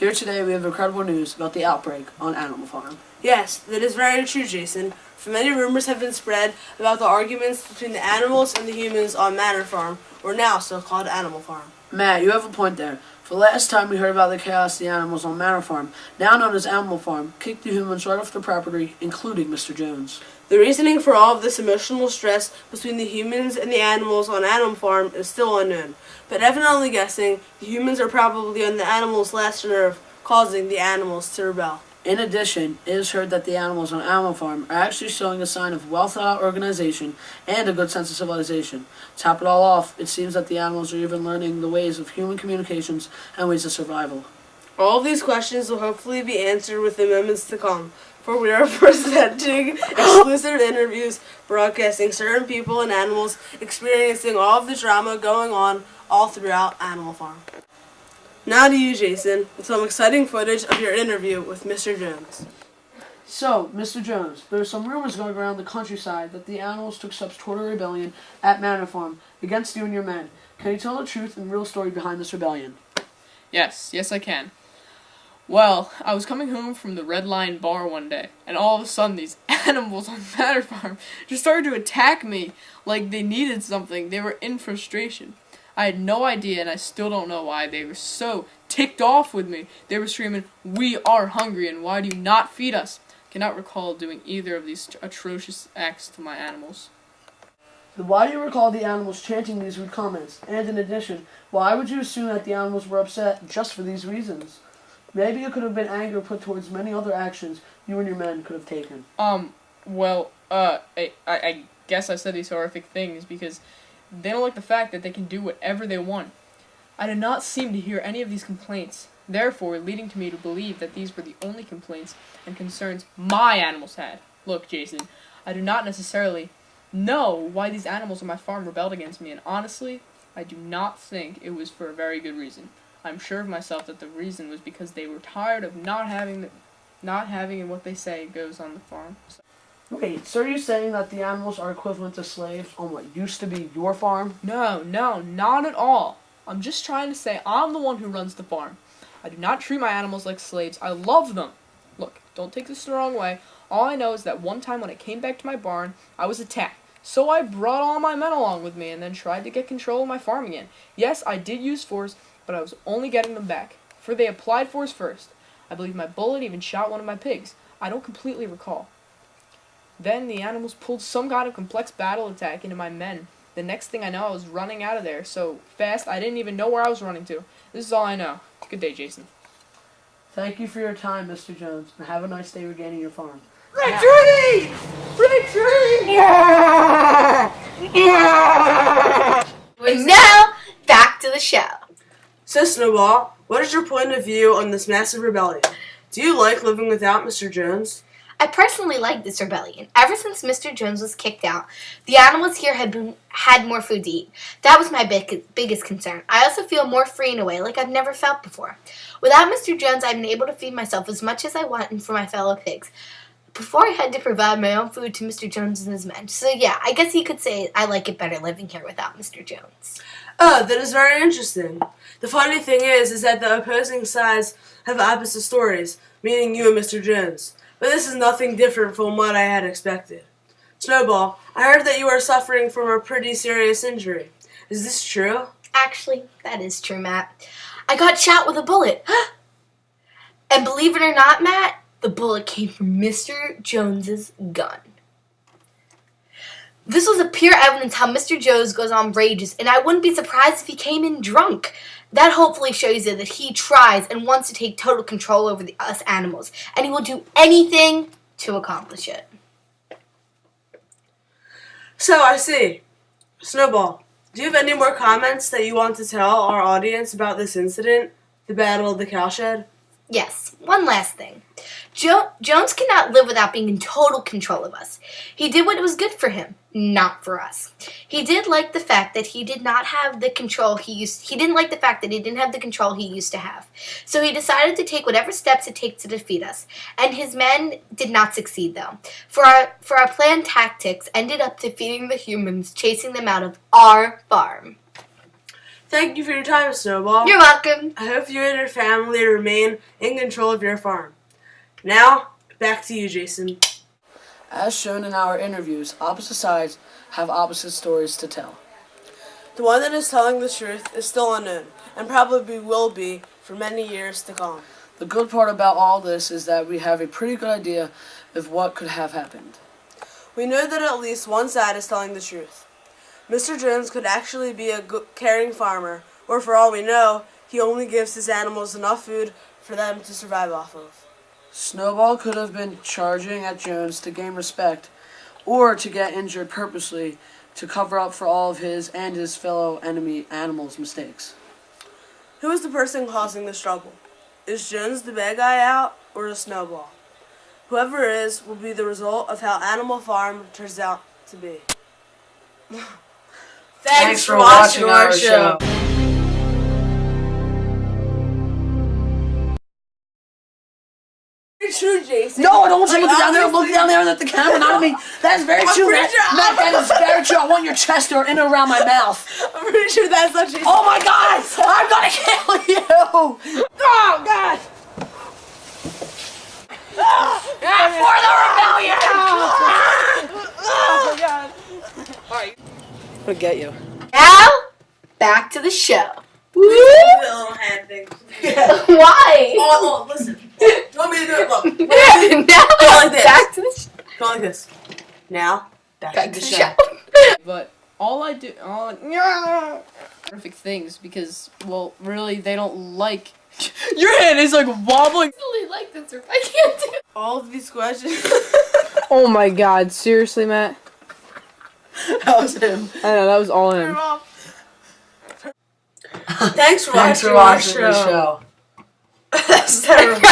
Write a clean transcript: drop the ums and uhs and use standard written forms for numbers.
Here today we have incredible news about the outbreak on Animal Farm. Yes, that is very true, Jason. For many rumors have been spread about the arguments between the animals and the humans on Manor Farm, or now so-called Animal Farm. Matt, you have a point there. For the last time we heard about the chaos the animals on Manor Farm, now known as Animal Farm, kicked the humans right off the property, including Mr. Jones. The reasoning for all of this emotional stress between the humans and the animals on Animal Farm is still unknown, but evidently guessing the humans are probably on the animals' last nerve, causing the animals to rebel. In addition, it is heard that the animals on Animal Farm are actually showing a sign of well-thought-out organization and a good sense of civilization. To top it all off, it seems that the animals are even learning the ways of human communications and ways of survival. All of these questions will hopefully be answered within moments to come, for we are presenting exclusive interviews broadcasting certain people and animals experiencing all of the drama going on all throughout Animal Farm. Now to you, Jason, with some exciting footage of your interview with Mr. Jones. So, Mr. Jones, there are some rumors going around the countryside that the animals took steps toward a rebellion at Manor Farm against you and your men. Can you tell the truth and real story behind this rebellion? Yes, I can. Well, I was coming home from the Red Lion Bar one day, and all of a sudden these animals on Manor Farm just started to attack me like they needed something. They were in frustration. I had no idea, and I still don't know why. They were so ticked off with me. They were screaming, "We are hungry, and why do you not feed us?" I cannot recall doing either of these atrocious acts to my animals. Then why do you recall the animals chanting these rude comments? And in addition, why would you assume that the animals were upset just for these reasons? Maybe it could have been anger put towards many other actions you and your men could have taken. I guess I said these horrific things because they don't like the fact that they can do whatever they want. I did not seem to hear any of these complaints, therefore leading to me to believe that these were the only complaints and concerns my animals had. Look, Jason, I do not necessarily know why these animals on my farm rebelled against me, and honestly, I do not think it was for a very good reason. I'm sure of myself that the reason was because they were tired of not having what they say goes on the farm. Wait, so are you saying that the animals are equivalent to slaves on what used to be your farm? No, not at all. I'm just trying to say I'm the one who runs the farm. I do not treat my animals like slaves. I love them. Look, don't take this the wrong way. All I know is that one time when I came back to my barn, I was attacked. So I brought all my men along with me and then tried to get control of my farm again. Yes, I did use force, but I was only getting them back, for they applied force first. I believe my bullet even shot one of my pigs. I don't completely recall. Then the animals pulled some kind of complex battle attack into my men. The next thing I know, I was running out of there so fast I didn't even know where I was running to. This is all I know. Good day, Jason. Thank you for your time, Mr. Jones, and have a nice day regaining your farm. Retreat! Retreat! And now, back to the show. So, Snowball, what is your point of view on this massive rebellion? Do you like living without Mr. Jones? I personally like this rebellion. Ever since Mr. Jones was kicked out, the animals here had more food to eat. That was my biggest concern. I also feel more free in a way, like I've never felt before. Without Mr. Jones, I've been able to feed myself as much as I want and for my fellow pigs. Before I had to provide my own food to Mr. Jones and his men. So yeah, I guess you could say I like it better living here without Mr. Jones. Oh, that is very interesting. The funny thing is that the opposing sides have opposite stories, meaning you and Mr. Jones. But this is nothing different from what I had expected. Snowball, I heard that you are suffering from a pretty serious injury. Is this true? Actually, that is true, Matt. I got shot with a bullet. And believe it or not, Matt, the bullet came from Mr. Jones's gun. This was a pure evidence how Mr. Jones goes on rages, and I wouldn't be surprised if he came in drunk. That hopefully shows you that he tries and wants to take total control over us animals, and he will do anything to accomplish it. So, I see. Snowball, do you have any more comments that you want to tell our audience about this incident, the Battle of the Cowshed? Yes, one last thing. Jones cannot live without being in total control of us. He did what was good for him, not for us. He did like the fact that he did not have the control he didn't like the fact that he didn't have the control he used to have. So he decided to take whatever steps it takes to defeat us. And his men did not succeed though. For our planned tactics ended up defeating the humans, chasing them out of our farm. Thank you for your time, Snowball. You're welcome. I hope you and your family remain in control of your farm. Now, back to you, Jason. As shown in our interviews, opposite sides have opposite stories to tell. The one that is telling the truth is still unknown, and probably will be for many years to come. The good part about all this is that we have a pretty good idea of what could have happened. We know that at least one side is telling the truth. Mr. Jones could actually be a good, caring farmer, or for all we know, he only gives his animals enough food for them to survive off of. Snowball could have been charging at Jones to gain respect, or to get injured purposely to cover up for all of his and his fellow enemy animals' mistakes. Who is the person causing the struggle? Is Jones the bad guy out, or is Snowball? Whoever it is will be the result of how Animal Farm turns out to be. Thanks for watching our show. It's true, Jason. No, I don't want you Like, looking down there. obviously- Look down there at the camera, not at me. That is very true. pretty sure Matt, that is very true. I want your chest or in and around my mouth. I'm pretty sure that's not Jason. Oh my God! I'm gonna kill you! Oh God! For the rebellion! Oh my god. I'm gonna get you. Now, back to the show. Woo! Little hand thing. Why? Oh, listen. Do you want me to do it? Look. Now, like this. back to the show. Go like this. Now, back Back to to the the show. show. But all I do, perfect things because, well, really, they don't like. Your hand is like wobbling. I really like this. I can't do it. All of these questions. Oh my God! Seriously, Matt? That was him. I know that was all him. Thanks for Thanks for watching our watching the show. That's terrible.